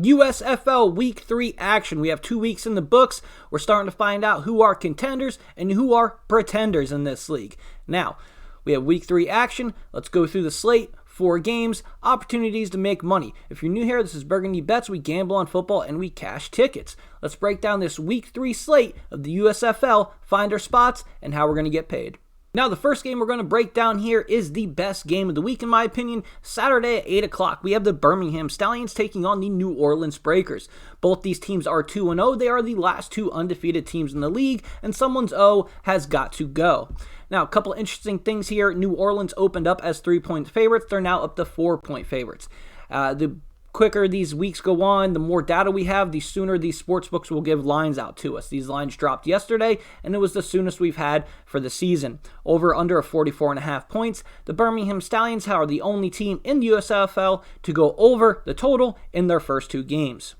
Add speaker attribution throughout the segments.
Speaker 1: USFL Week 3 action. We have 2 weeks in the books. We're starting to find out who are contenders and who are pretenders in this league. Now, we have Week 3 action. Let's go through the slate. 4 games, opportunities to make money. If you're new here, this is Burgundy Bets. We gamble on football and we cash tickets. Let's break down this Week 3 slate of the USFL, find our spots, and how we're going to get paid. Now, the first game we're going to break down here is the best game of the week, in my opinion. Saturday at 8 o'clock, we have the Birmingham Stallions taking on the New Orleans Breakers. Both these teams are 2-0. They are the last 2 undefeated teams in the league, and someone's O has got to go. Now, a couple interesting things here. New Orleans opened up as 3-point favorites. They're now up to 4-point favorites. The quicker these weeks go on, the more data we have, the sooner these sportsbooks will give lines out to us. These lines dropped yesterday, and it was the soonest we've had for the season. Over under a 44.5 points. The Birmingham Stallions are the only team in the USFL to go over the total in their first 2 games.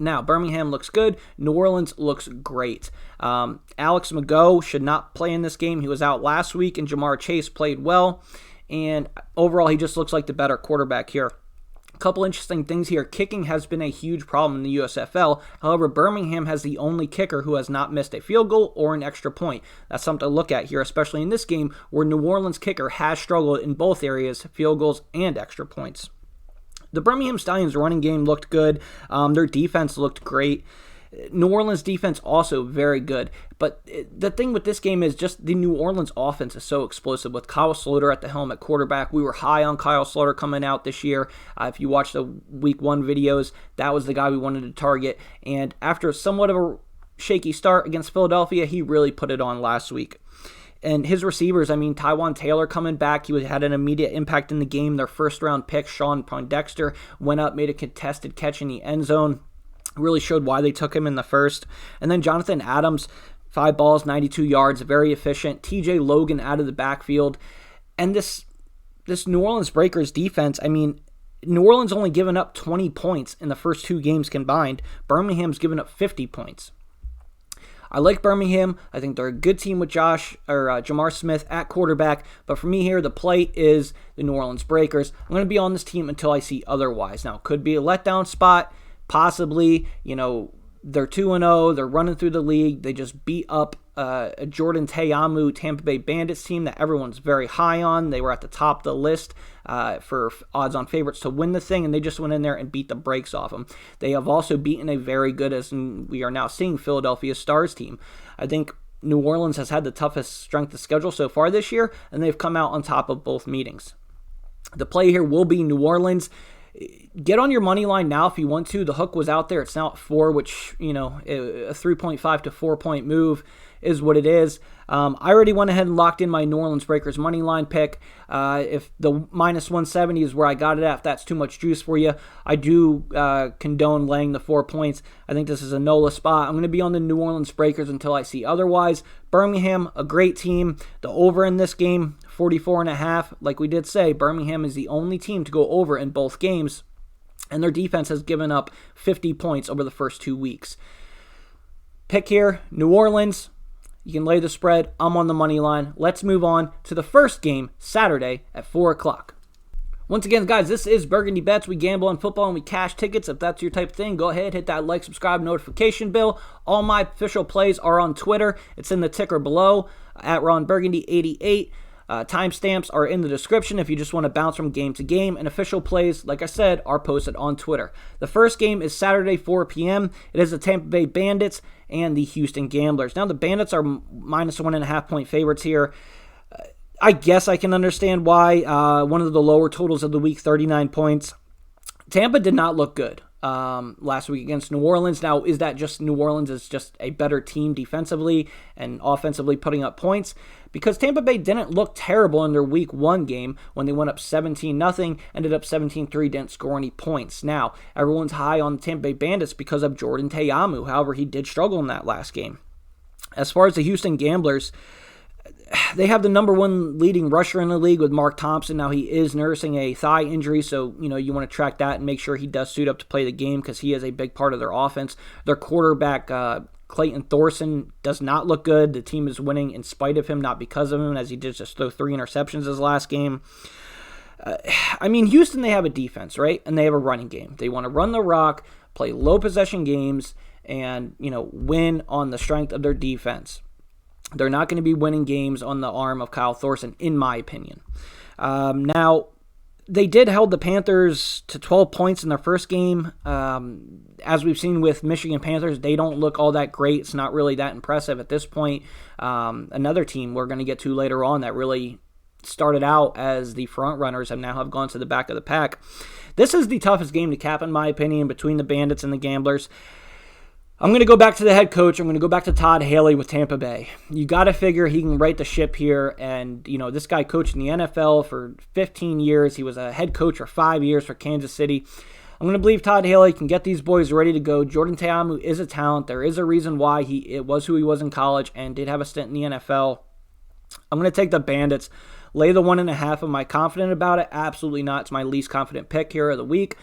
Speaker 1: Now, Birmingham looks good. New Orleans looks great. Alex Mago should not play in this game. He was out last week, and Jamar Chase played well. And overall, he just looks like the better quarterback here. A couple interesting things here. Kicking has been a huge problem in the USFL. However, Birmingham has the only kicker who has not missed a field goal or an extra point. That's something to look at here, especially in this game where New Orleans kicker has struggled in both areas, field goals and extra points. The Birmingham Stallions running game looked good. Their defense looked great. New Orleans defense also very good. But the thing with this game is just the New Orleans offense is so explosive with Kyle Sloter at the helm at quarterback. We were high on Kyle Sloter coming out this year. If you watch the Week 1 videos, that was the guy we wanted to target. And after somewhat of a shaky start against Philadelphia, he really put it on last week. And his receivers, Tywan Taylor coming back, he had an immediate impact in the game. Their first-round pick, Sean Pondexter, went up, made a contested catch in the end zone. Really showed why they took him in the first. And then Jonathan Adams, 5 balls, 92 yards, very efficient. TJ Logan out of the backfield. And this New Orleans Breakers defense, New Orleans only given up 20 points in the first 2 games combined. Birmingham's given up 50 points. I like Birmingham. I think they're a good team with Jamar Smith at quarterback. But for me here, the play is the New Orleans Breakers. I'm going to be on this team until I see otherwise. Now, it could be a letdown spot. Possibly, they're 2-0. They're running through the league. They just beat up a Jordan Te'amu Tampa Bay Bandits team that everyone's very high on. They were at the top of the list for odds-on favorites to win the thing, and they just went in there and beat the brakes off them. They have also beaten a very good, as we are now seeing, Philadelphia Stars team. I think New Orleans has had the toughest strength of schedule so far this year, and they've come out on top of both meetings. The play here will be New Orleans. Get on your money line now if you want to. The hook was out there. It's now at 4, which, a 3.5 to 4-point move is what it is. I already went ahead and locked in my New Orleans Breakers money line pick. If the minus 170 is where I got it at, if that's too much juice for you, I do condone laying the 4 points. I think this is a NOLA spot. I'm going to be on the New Orleans Breakers until I see otherwise. Birmingham, a great team. The over in this game, 44.5. Like we did say, Birmingham is the only team to go over in both games, and their defense has given up 50 points over the first 2 weeks. Pick here, New Orleans. You can lay the spread. I'm on the money line. Let's move on to the first game, Saturday at 4 o'clock. Once again, guys, this is Burgundy Bets. We gamble on football and we cash tickets. If that's your type of thing, go ahead, hit that like, subscribe, notification bell. All my official plays are on Twitter. It's in the ticker below, at RonBurgundy88. Timestamps are in the description if you just want to bounce from game to game. And official plays, like I said, are posted on Twitter. The first game is Saturday, 4 p.m. It is the Tampa Bay Bandits and the Houston Gamblers. Now, the Bandits are minus 1.5-point favorites here. I guess I can understand why. One of the lower totals of the week, 39 points. Tampa did not look good last week against New Orleans. Now, is that just New Orleans is just a better team defensively and offensively putting up points? Because Tampa Bay didn't look terrible in their week 1 game when they went up 17-0, ended up 17-3, didn't score any points. Now, everyone's high on the Tampa Bay Bandits because of Jordan Te'amu. However, he did struggle in that last game. As far as the Houston Gamblers, they have the number 1 leading rusher in the league with Mark Thompson. Now, he is nursing a thigh injury, so you want to track that and make sure he does suit up to play the game because he is a big part of their offense. Their quarterback, Clayton Thorson, does not look good. The team is winning in spite of him, not because of him, as he did just throw 3 interceptions his last game. Houston, they have a defense, right? And they have a running game. They want to run the rock, play low possession games, and, win on the strength of their defense. They're not going to be winning games on the arm of Kyle Thorson, in my opinion. Now, they did hold the Panthers to 12 points in their first game. As we've seen with Michigan Panthers, they don't look all that great. It's not really that impressive at this point. Another team we're going to get to later on that really started out as the front runners and now have gone to the back of the pack. This is the toughest game to cap, in my opinion, between the Bandits and the Gamblers. I'm going to go back to the head coach. I'm going to go back to Todd Haley with Tampa Bay. You got to figure he can right the ship here. And, this guy coached in the NFL for 15 years. He was a head coach for 5 years for Kansas City. I'm going to believe Todd Haley can get these boys ready to go. Jordan Ta'amu is a talent. There is a reason why it was who he was in college and did have a stint in the NFL. I'm going to take the Bandits. Lay the 1.5. Am I confident about it? Absolutely not. It's my least confident pick here of the week.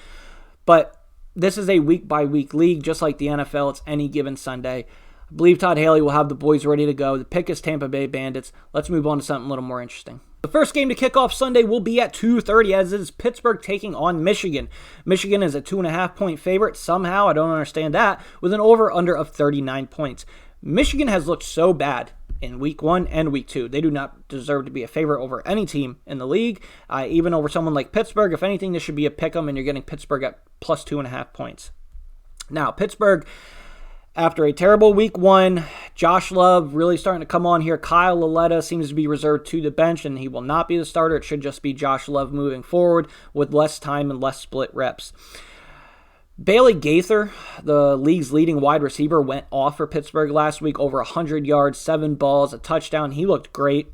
Speaker 1: But this is a week-by-week league, just like the NFL. It's any given Sunday. I believe Todd Haley will have the boys ready to go. The pick is Tampa Bay Bandits. Let's move on to something a little more interesting. The first game to kick off Sunday will be at 2:30, as it is Pittsburgh taking on Michigan. Michigan is a 2.5-point favorite. Somehow, I don't understand that, with an over-under of 39 points. Michigan has looked so bad in week 1 and week 2. They do not deserve to be a favorite over any team in the league, even over someone like Pittsburgh. If anything, this should be a pick 'em, and you're getting Pittsburgh at plus 2.5 points. Now, Pittsburgh, after a terrible week 1, Josh Love really starting to come on here. Kyle Lauletta seems to be reserved to the bench, and he will not be the starter. It should just be Josh Love moving forward with less time and less split reps. Bailey Gaither, the league's leading wide receiver, went off for Pittsburgh last week, over 100 yards, 7 balls, a touchdown. He looked great.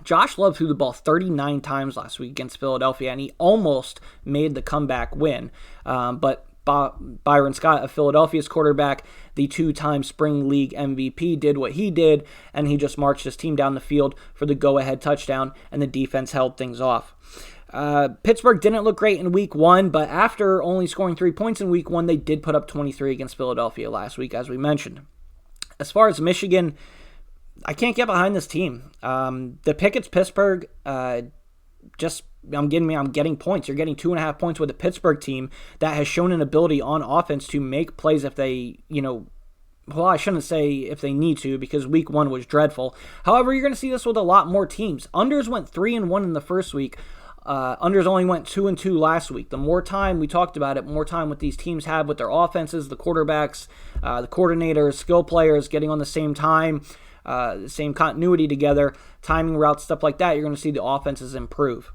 Speaker 1: Josh Love threw the ball 39 times last week against Philadelphia, and he almost made the comeback win. But Byron Scott of Philadelphia's quarterback, the 2-time Spring League MVP, did what he did, and he just marched his team down the field for the go-ahead touchdown, and the defense held things off. Pittsburgh didn't look great in week 1, but after only scoring 3 points in week 1, they did put up 23 against Philadelphia last week, as we mentioned. As far as Michigan, I can't get behind this team. The pick, it's Pittsburgh. I'm getting points. You're getting 2.5 points with a Pittsburgh team that has shown an ability on offense to make plays if they, well, I shouldn't say if they need to, because week 1 was dreadful. However, you're going to see this with a lot more teams. Unders went 3-1 in the first week. Unders only went 2-2 last week. The more time, we talked about it, more time what these teams have with their offenses, the quarterbacks, the coordinators, skill players getting on the same time, the same continuity together, timing routes, stuff like that, you're going to see the offenses improve.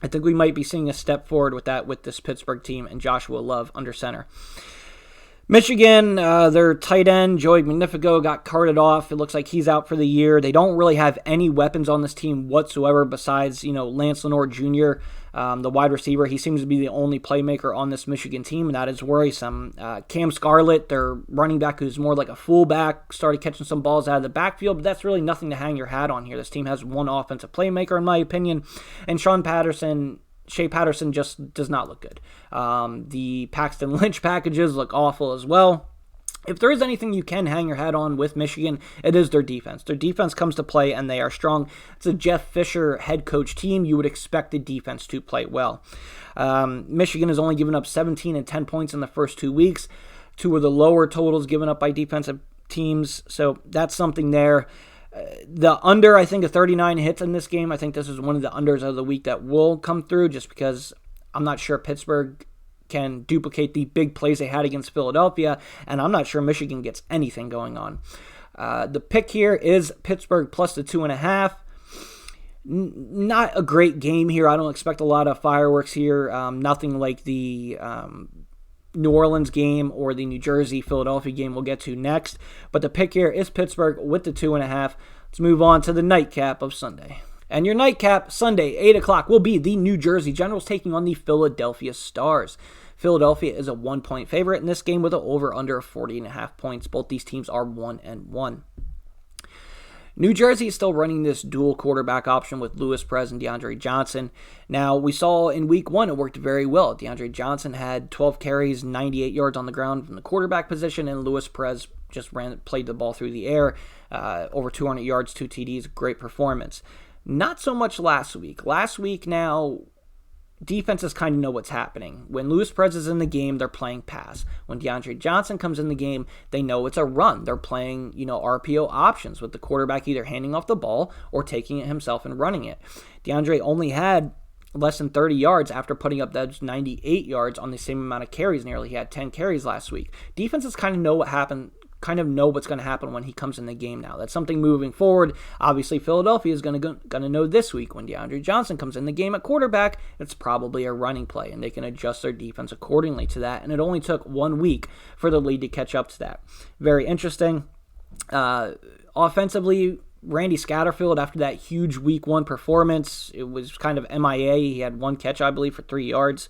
Speaker 1: I think we might be seeing a step forward with that with this Pittsburgh team and Joshua Love under center. Michigan, their tight end, Joey Magnifico, got carted off. It looks like he's out for the year. They don't really have any weapons on this team whatsoever besides, Lance Lenore Jr., the wide receiver. He seems to be the only playmaker on this Michigan team, and that is worrisome. Cam Scarlett, their running back, who's more like a fullback, started catching some balls out of the backfield, but that's really nothing to hang your hat on here. This team has one offensive playmaker, in my opinion, and Shea Patterson just does not look good. The Paxton Lynch packages look awful as well. If there is anything you can hang your hat on with Michigan, it is their defense. Their defense comes to play, and they are strong. It's a Jeff Fisher head coach team. You would expect the defense to play well. Michigan has only given up 17 and 10 points in the first 2 weeks. 2 of the lower totals given up by defensive teams, so that's something there. The under, I think, 39 hits in this game. I think this is one of the unders of the week that will come through, just because I'm not sure Pittsburgh can duplicate the big plays they had against Philadelphia, and I'm not sure Michigan gets anything going on. The pick here is Pittsburgh plus the 2.5. Not a great game here. I don't expect a lot of fireworks here. Nothing like the New Orleans game or the New Jersey-Philadelphia game we'll get to next. But the pick here is Pittsburgh with the 2.5. Let's move on to the nightcap of Sunday. And your nightcap Sunday, 8 o'clock, will be the New Jersey Generals taking on the Philadelphia Stars. Philadelphia is a 1-point favorite in this game with an over-under of 40.5 points. Both these teams are 1-1. New Jersey is still running this dual quarterback option with Louis Perez and DeAndre Johnson. Now, we saw in week 1 it worked very well. DeAndre Johnson had 12 carries, 98 yards on the ground from the quarterback position, and Louis Perez just played the ball through the air. Over 200 yards, 2 TDs, great performance. Not so much last week. Last week now, defenses kind of know what's happening. When Louis Perez is in the game, they're playing pass. When DeAndre Johnson comes in the game, they know it's a run. They're playing, RPO options with the quarterback either handing off the ball or taking it himself and running it. DeAndre only had less than 30 yards after putting up those 98 yards on the same amount of carries nearly. He had 10 carries last week. Defenses kind of know what's going to happen when he comes in the game now. That's something moving forward. Obviously, Philadelphia is going to know this week when DeAndre Johnson comes in the game at quarterback, it's probably a running play, and they can adjust their defense accordingly to that. And it only took 1 week for the league to catch up to that. Very interesting. Offensively, Randy Scatterfield, after that huge week 1 performance, it was kind of MIA. He had 1 catch, I believe, for 3 yards.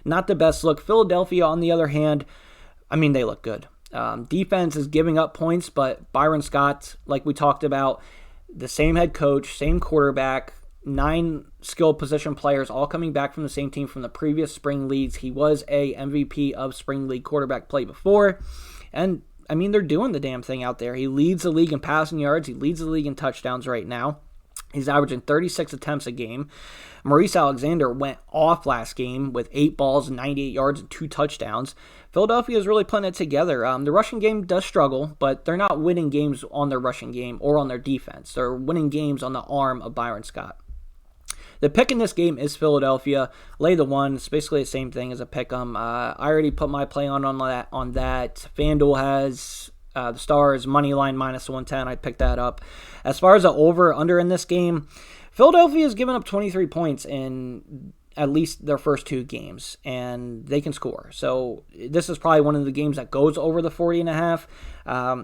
Speaker 1: Not the best look. Philadelphia, on the other hand, they look good. Defense is giving up points, but Byron Scott, like we talked about, the same head coach, same quarterback, 9 skilled position players, all coming back from the same team from the previous spring leagues. He was a MVP of spring league quarterback play before, and they're doing the damn thing out there. He leads the league in passing yards. He leads the league in touchdowns right now. He's averaging 36 attempts a game. Maurice Alexander went off last game with 8 balls, 98 yards, and 2 touchdowns. Philadelphia is really putting it together. The rushing game does struggle, but they're not winning games on their rushing game or on their defense. They're winning games on the arm of Byron Scott. The pick in this game is Philadelphia. Lay the 1. It's basically the same thing as a pick 'em. I already put my play on that. FanDuel has the Stars money line minus 110. I picked that up. As far as the over/under in this game, Philadelphia has given up 23 points in at least their first 2 games, and they can score. So this is probably one of the games that goes over the 40.5.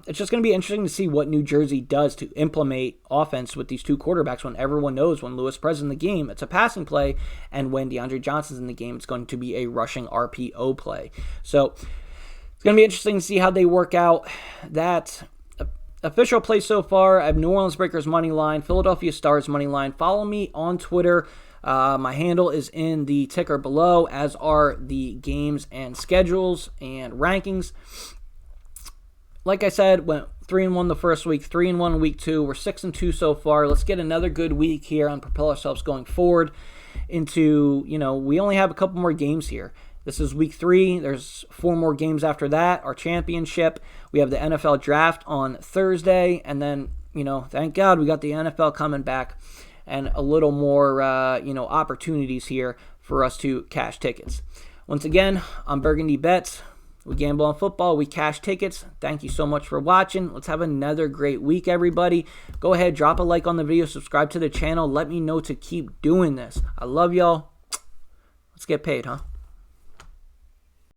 Speaker 1: It's just going to be interesting to see what New Jersey does to implement offense with these 2 quarterbacks when everyone knows when Louis Perez is in the game, it's a passing play, and when DeAndre Johnson's in the game, it's going to be a rushing RPO play. So it's going to be interesting to see how they work out that. Official play so far, I have New Orleans Breakers money line, Philadelphia Stars money line. Follow me on Twitter. My handle is in the ticker below, as are the games and schedules and rankings. Like I said, went 3-1 the first week, 3-1 week 2. We're 6-2 so far. Let's get another good week here and propel ourselves going forward into, we only have a couple more games here. This is week 3. There's 4 more games after that. Our championship. We have the NFL draft on Thursday. And then, thank God we got the NFL coming back and a little more, opportunities here for us to cash tickets. Once again, I'm Burgundy Bets. We gamble on football. We cash tickets. Thank you so much for watching. Let's have another great week, everybody. Go ahead, drop a like on the video. Subscribe to the channel. Let me know to keep doing this. I love y'all. Let's get paid, huh?